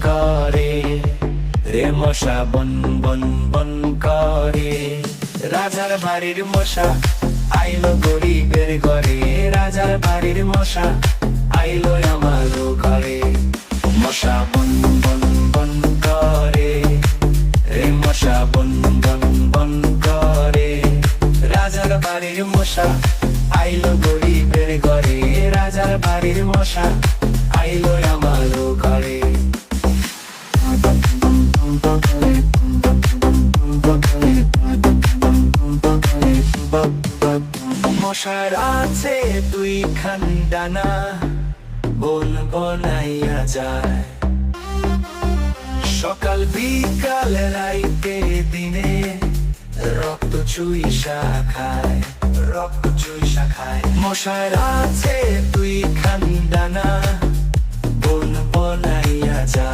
করে রে মশা বন বন বন করে। রাজার বাড়ির মশা আইলো গরিবের ঘরে, রাজার বাড়ির মশা আইলো আমার ঘরে। মশা বন বন বন করে রে মশা বন বন বন করে। রাজার বাড়ির মশা আইলো গরিবের ঘরে, রাজার বাড়ির মশা আইলো আমার ঘরে। মশার আছে দুইখান ডানা, বন বনাইয়া যায়। সকাল বিকাল রাইতে দিনে রক্ত চুইসা খায়, রক্ত চুইসা খায়। মশার আছে দুইখান ডানা, বন বনাইয়া যায়।